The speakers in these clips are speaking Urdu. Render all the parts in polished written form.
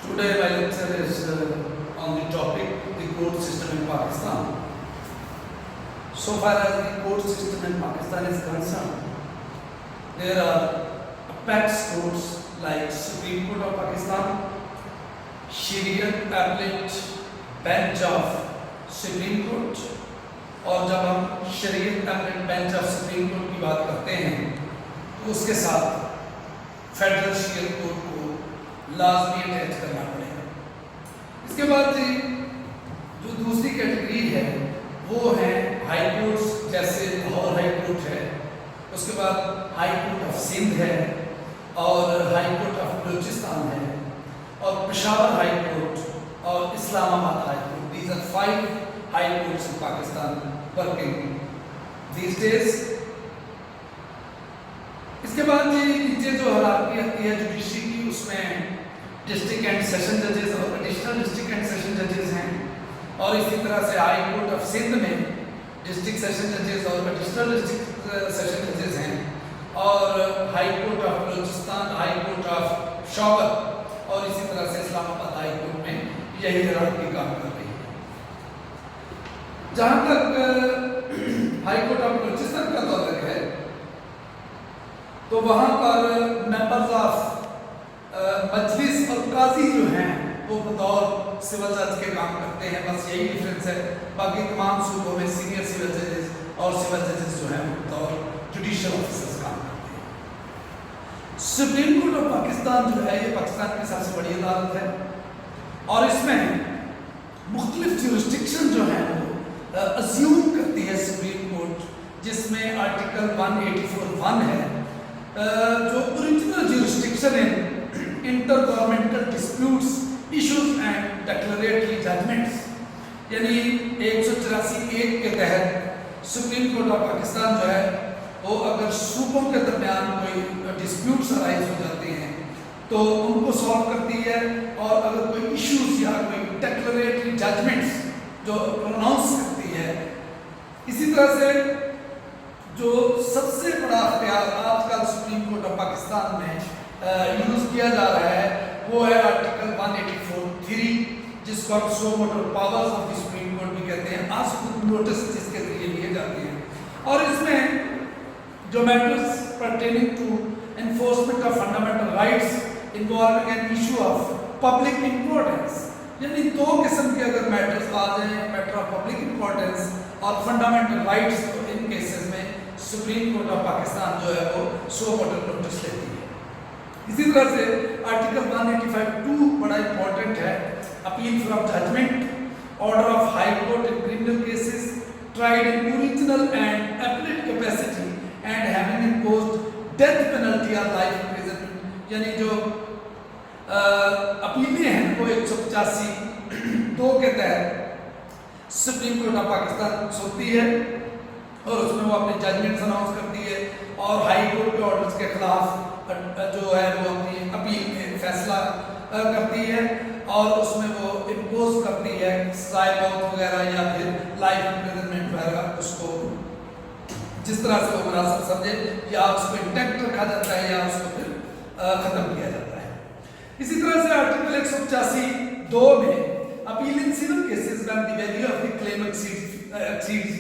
Today my lecture is on the topic the court system in Pakistan. So far as the court system in Pakistan is concerned, there are apex courts like Supreme Court of Pakistan, Shariat Appellate Bench of Supreme Court, اور جب ہم شریعت appellate bench of supreme court کی بات کرتے ہیں تو اس کے ساتھ فیڈرل شریعت کورٹ کو لازمی اٹیچ کرنا پڑے گا. اس کے بعد جو دوسری کیٹیگری ہے وہ ہے ہائی کورٹس، جیسے لاہور ہائی کورٹ ہے، اس کے بعد ہائی کورٹ آف سندھ ہے اور ہائی کورٹ آف بلوچستان ہے اور پشاور ہائی کورٹ اور Islamabad high court. These are 5 high courts in Pakistan working these days. اس کے بعد نیچے جو ہرارکی آتی ہے جوڈیشری کی، اس میں ڈسٹرکٹ اینڈ سیشن ججز اور ایڈیشنل ڈسٹرکٹ اینڈ سیشن ججز ہیں، اور اسی طرح سے ہائی کورٹ آف سندھ میں ڈسٹرکٹ سیشن ججز اور ایڈیشنل ڈسٹرکٹ سیشن ججز ہیں، اور high court of Balochistan, high court of Peshawar اور اسی طرح سے اسلام آباد ہائی کورٹ میں یہی ہرارکی کام کر رہی ہے. جہاں تک ہائی کورٹ آف بلوچستان کا تعلق ہے تو وہاں پر ممبرز آف مجلس اور قاضی جو ہیں وہ بطور سول جج کے کام کرتے ہیں. بس یہی ڈفرینس ہے، باقی تمام صوبوں میں سینئر سول ججز اور سول ججز جو ہیں وہ بطور جوڈیشل آفیسرز کام کرتے ہیں. سپریم کورٹ آف پاکستان جو ہے یہ پاکستان کی سب سے بڑی عدالت ہے اور اس میں مختلف جورسڈکشن جو ہیں وہ اسیوم کرتی ہے سپریم کورٹ، جس میں آرٹیکل 184(1) ہے جو original jurisdiction in intergovernmental disputes issues and declaratory judgments, یعنی 184(1) کے تحت سپریم کورٹ آف پاکستان جو ہے وہ اگر صوبوں کے درمیان کوئی ڈسپیوٹس ارائز ہو جاتے ہیں تو ان کو سالو کرتی ہے، اور اگر کوئی ایشوز یا کوئی ڈکلریٹری ججمنٹس جو پروناؤنس کرتی ہے. اسی طرح سے جو سب سے بڑا اختیار آج کل سپریم کورٹ آف پاکستان میں یوز کیا جا رہا ہے وہ ہے آرٹیکل 184(3) جس کو ہم suo motu powers of the supreme court بھی کہتے ہیں. آج نوٹس جس کے ذریعے لیے جاتے ہیں، اور اس میں جو matters pertaining to enforcement of fundamental rights involving an issue of public importance, یعنی 2 قسم کے اگر میٹرز آ جائیں، میٹر آف پبلک امپورٹینس اور فنڈامنٹل رائٹس، تو ان کیسز میں سپریم کورٹ آف پاکستان جو ہے وہ سو موٹر نوٹس لیتی ہے. اسی طرح سے آرٹیکل 185(2) بڑا امپورٹنٹ ہے، appeal from judgment, order of high court in criminal cases tried in original and appellate capacity and having imposed death penalty اور لائف امپریزنمنٹ، یعنی جو اپیلیں ہیں وہ 185(2) کے تحت سپریم کورٹ آف پاکستان سنتی ہے اور اس میں وہ اپنے ججمنٹس اناؤنس کرتی ہے، اور ہائی کورٹ کے آرڈرز کے خلاف جو ہے وہ اپنی اپیل میں فیصلہ کرتی ہے، اور اس میں وہ امپوز کرتی ہے سزائے موت وغیرہ یا پھر لائف امپریزنمنٹ وغیرہ، اس کو جس طرح سے وہ مناسب سمجھے، یا اس کو انٹیکٹ رکھا جاتا ہے یا اس کو پھر ختم کیا جاتا ہے. اسی طرح سے آرٹیکل 185(2) میں appeal in civil cases when the value of the claim exceeds,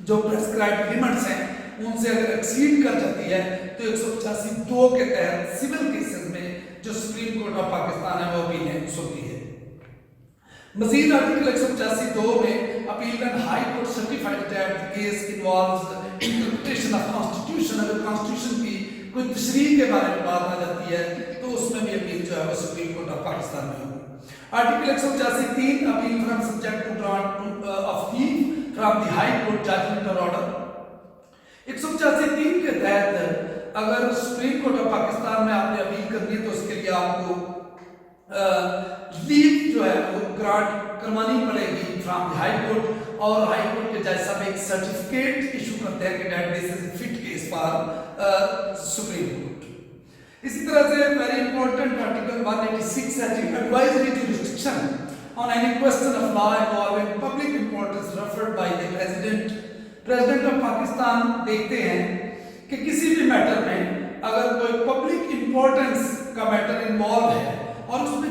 جو پرسکرائبڈ لیمٹس ہیں ان سے اگر ایکسیڈ کر جاتی ہے تو 185(2) کے تحت سیول کیسز میں جو سپریم کورٹ آف پاکستان ہے وہ اپیلیں سنتی ہے. مزید آرٹیکل 185(2) میں appeal when high court certified that the case involves interpretation of constitution, اگر کانسٹیٹیوشن کی کوئی تشریح کے بارے میں بات آ جاتی ہے تو اس میں بھی اپیل جو ہے وہ سپریم کورٹ آف پاکستان میں ہوگی. Article 185(3) appeal from subject to grant of leave from the high court judgment اور آرڈر. 185(3) کے تحت اگر سپریم کورٹ آف پاکستان میں آپ نے اپیل کرنی ہے تو اس کے لیے آپ کو لیو جو ہے وہ گرانٹ کروانی پڑے گی فرام دی ہائی کورٹ، اور ہائی کورٹ کے جج صاحب ایک سرٹیفکیٹ ایشو کرتے ہیں کہ that this is fit case for supreme court. اسی طرح سے ویری امپورٹنٹ آرٹیکل 186 ہے advisory jurisdiction on any question of law involving public importance referred by the president of Pakistan. دیکھتے ہیں کہ کسی بھی میٹر میں اگر کوئی پبلک امپورٹنس کا میٹر انوالو ہے اور اس میں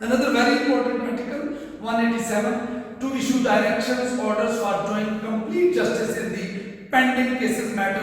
Another very important article 187 to issue directions orders for doing complete justice in the pending cases matter,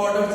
orders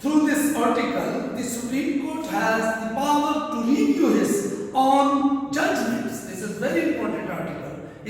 Through this article, the Supreme Court has the power to review his own judgments. This is very important article.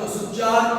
204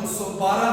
212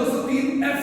203F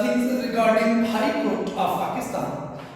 things regarding High Court of Pakistan.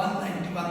199(1)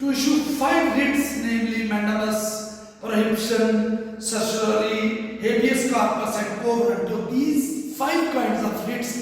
to issue 5 writs, namely mandamus, prohibition, certiorari, habeas corpus and quo warranto. These 5 kinds of writs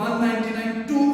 199(2)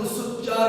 204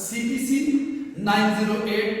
CPC 908।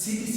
CPC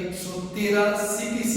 113 CPC।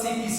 CPC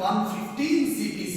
115 CPC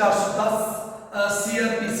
410 CRPC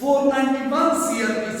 491 CRPC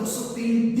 203D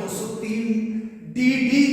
203DD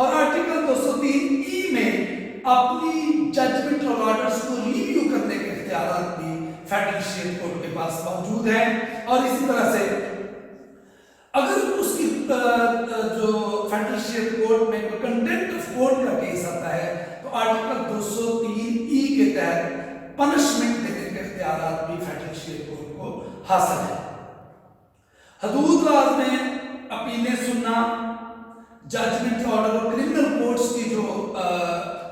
اور آرٹیکل 203 میں اپنی ججمنٹ اور آرڈرز کو ریویو کرنے کے اختیارات بھی فیڈرل شیئر کورٹ کے پاس موجود ہیں. اور اسی طرح سے اگر اس کی جو فیڈرل شیئر کورٹ میں کوئی کنٹینٹ آف کورٹ کا کیس آتا ہے تو آرٹیکل 203 کے تحت پنشمنٹ دینے کے اختیارات بھی فیڈرل شیئر کورٹ کو حاصل ہے. حدود راز میں اپیلیں سننا، ججمنٹ آرڈر اور کرمنل کورٹس کی جو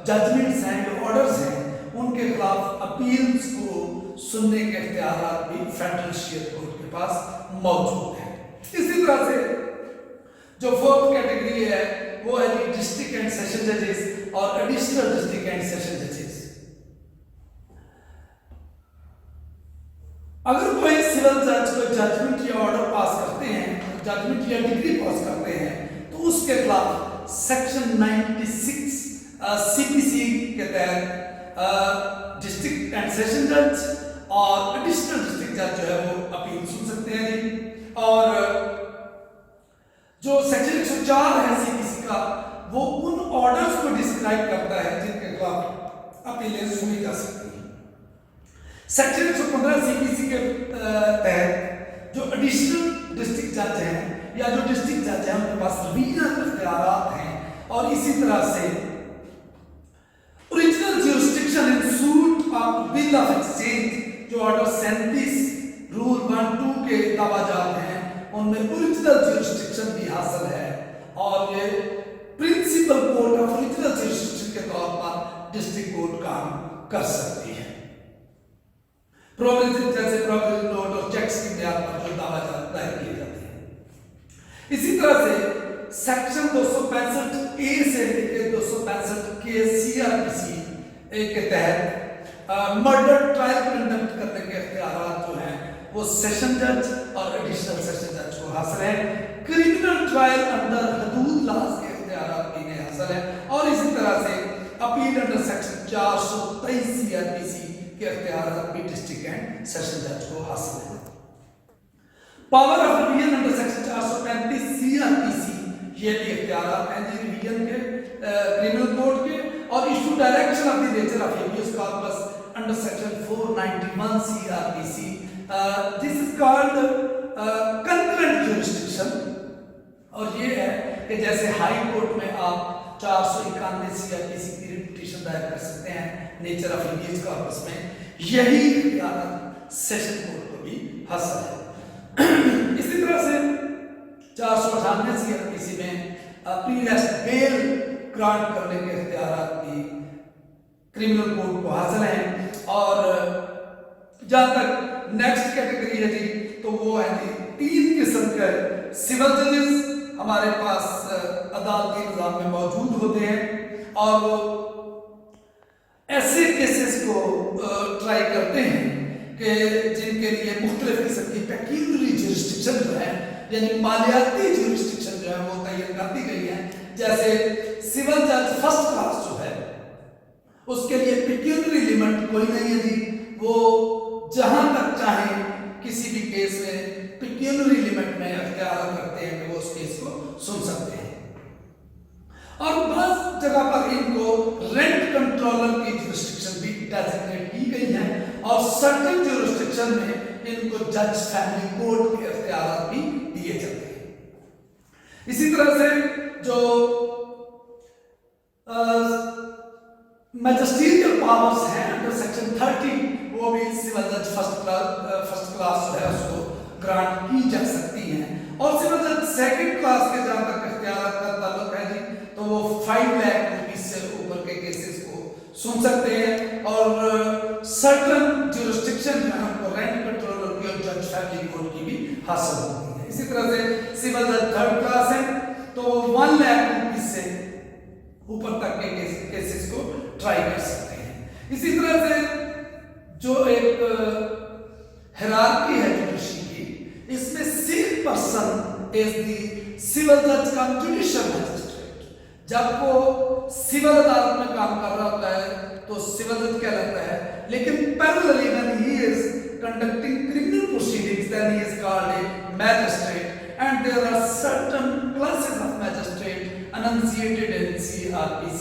ججمنٹس ہیں، جو آرڈرز ہیں، ان کے خلاف اپیلز کو سننے کے اختیارات بھی فیڈرل شیئر کورٹ کے پاس موجود ہیں. اسی طرح سے جو فورتھ کیٹیگری ہے وہ ہے ڈسٹرکٹ اینڈ سیشن ججز اور ایڈیشنل ڈسٹرکٹ اینڈ سیشن ججز. اگر کوئی سول جج کوئی ججمنٹ یا آرڈر پاس کرتے ہیں، ججمنٹ یا ڈگری پاس کرتے ہیں، تو اس کے خلاف سیکشن 96 سی پی سی کے تحت ڈسٹرکٹ اینڈ سیشن جج اور ایڈیشنل ڈسٹرکٹ جج جو ہے وہ اپیل سن سکتے ہیں جی. اور جو سیکشن 104 ہے سی پی سی کا، وہ ان آرڈرز کو ڈسکرائب کرتا ہے جن کے خلاف اپیلیں سنی جا سکتی ہیں. سیکشن 115 سی پی سی کے تحت جو ایڈیشنل ڈسٹرکٹ جج ہیں یا جو ڈسٹرکٹ جج ہیں ان کے پاس ریجنل اختیارات ہیں. اور اسی طرح سے original jurisdiction in suit of bill of exchange جو آرڈر 37 رول 1-2 کے توجات ہیں ان میں اوریجنل جیورسڈکشن بھی حاصل ہے. اور یہ پرنسپل کورٹ آف اوریجنل جیورسڈکشن کے طور پر ڈسٹرکٹ کورٹ کام کر سکتی ہے. پروویژن جیسے پروویژن نوٹ اور چیکس کی بنیاد پر جو توجات دائر کیے جاتے ہیں. اسی طرح سے سیکشن 265 اے سے لے کے 265 کے سی آر پی سی کے تحت مرڈر ٹرائل کنڈکٹ کرنے کے اختیارات جو ہیں وہ سیشن جج اور ایڈیشنل سیشن جج کو حاصل ہیں. کرمنل ٹرائل انڈر حدود لاز کے اختیارات بھی انہیں حاصل ہیں. اور اسی طرح سے appeal under section 423 C R P C کے اختیارات بھی ڈسٹرکٹ اینڈ سیشن جج کو حاصل ہیں. Power of revision under section 435 C R P C یہ بھی اختیارات ہیں جی ریویژن کے کرمنل کورٹ کے. اور issue direction of the nature of habeas corpus under section 491 C R P C. This is called concurrent jurisdiction. اور یہ ہے کہ جیسے ہائی کورٹ میں آپ 491 سی آر پی سی کی پٹیشن دائر کر سکتے ہیں نیچر آف ہیبیس کارپس میں، یہی اختیارات سیشن کورٹ کو بھی حاصل ہے. اسی طرح سے 498 سی آر پی سی میں پریلیسٹ بیل گرانٹ کرنے کے اختیارات بھی کرمنل کورٹ کو حاصل ہیں. اور جہاں تک نیکسٹ کیٹیگری ہے جی تو وہ ہے جی 3 قسم کے سول ججز ہمارے پاس عدالتی نظام میں موجود ہوتے ہیں. اور وہ ایسے کیسز کو ٹرائی کرتے ہیں کہ جن کے لیے مختلف قسم کی پیکیولری جیورسڈکشن جو ہے یعنی مالیاتی جیورسڈکشن جو ہے وہ تعین کر دی گئی ہے. جیسے سول جج فرسٹ کلاس جو ہے اس کے لیے پیکیولری لیمٹ کوئی نہیں ہے جی، وہ جہاں تک چاہیں کسی بھی کیس میں پیکیولری لیمٹ میں اختیار کرتے ہیں کہ وہ اس کیس کو سن سکتے ہیں. اور بعض جگہ پر ان کو رینٹ کنٹرولر کی جیورسڈکشن بھی ڈیزگنیٹ کی گئی ہے اور سرٹن جیورسڈکشن میں ان کو جج فیملی کورٹ کے اختیارات بھی دیے جاتے ہیں. اسی طرح سے جو میجسٹیریل پاورز ہیں انڈر سیکشن 30 وہ بھی سول جج فرسٹ کلاس جو ہے اس کو گرانٹ کی جا سکتی ہیں. اور سول جج سیکنڈ کلاس کے جہاں تک اختیارات کا تعلق ہے جی تو وہ 5 لاکھ روپیز سے اوپر کے کیسز کو سن سکتے ہیں. اور سرٹن جیورسڈکشن جو ہے ہم کو رینٹ کنٹرولر کی اور جج فیملی کورٹ کی بھی حاصل ہوتی ہے. اسی طرح سے سول جج تھرڈ کلاس ہے تو 1 لاکھ روپیز سے اوپر تک کے کیسز کو ٹرائی کر سکتے ہیں. اسی طرح سے جو ایک ہیرارکی ہے جوڈیشری کی، اس میں 6 پرسن از دی سول جج کا جوڈیشل میجسٹریٹ. جب وہ سول عدالت میں کام کر رہا ہوتا ہے تو سول جج کہلاتا ہے، لیکن پیرللی when he is conducting criminal proceedings then he is called a magistrate. And there are certain classes of magistrate enunciated in RPC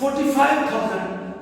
45,000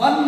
1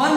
1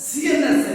CNSA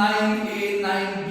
9A, 9B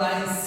9C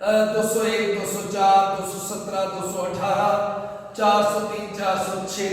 201, 204, 217, 218, 403, 406,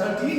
13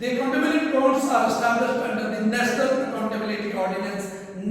The accountability courts are established under the National Accountability Ordinance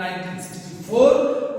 1964,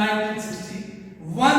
1961,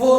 4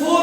4